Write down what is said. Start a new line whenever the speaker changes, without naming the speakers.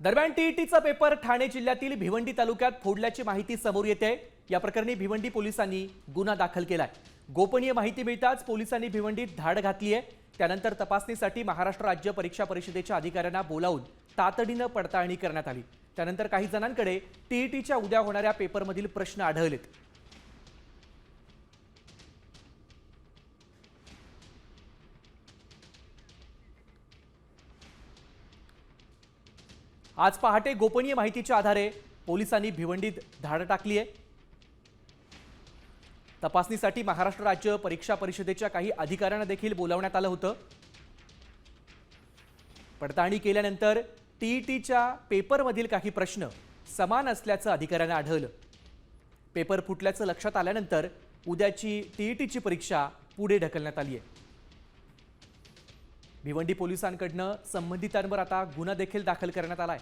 दरम्यान टीईटीचा पेपर ठाणे जिल्ह्यातील भिवंडी तालुक्यात फोडल्याची माहिती समोर येते। या प्रकरणी भिवंडी पोलिसांनी गुन्हा दाखल केलाय। गोपनीय माहिती मिळताच पोलिसांनी भिवंडीत धाड घातली आहे। त्यानंतर तपासणीसाठी महाराष्ट्र राज्य परीक्षा परिषदेच्या अधिकाऱ्यांना बोलावून तातडीने पडताळणी करण्यात आली। त्यानंतर काही जणांकडे टीईटीच्या उद्या होणाऱ्या पेपरमधील प्रश्न आढळलेत। आज पहाटे गोपनीय माहितीच्या आधारे पोलिसांनी भिवंडीत धाड टाकली आहे। तपासणीसाठी महाराष्ट्र राज्य परीक्षा परिषदेच्या काही अधिकाऱ्यांना देखील बोलावण्यात आलं होतं। पडताळणी केल्यानंतर टीईटीच्या पेपरमधील काही प्रश्न समान असल्याचं अधिकाऱ्यांना आढळलं। पेपर फुटल्याचं लक्षात आल्यानंतर उद्याची टीईटीची परीक्षा पुढे ढकलण्यात आली आहे। भिवंडी पोलिसांकडून संबंधितांवर आता गुन्हा देखील दाखल करण्यात आला आहे।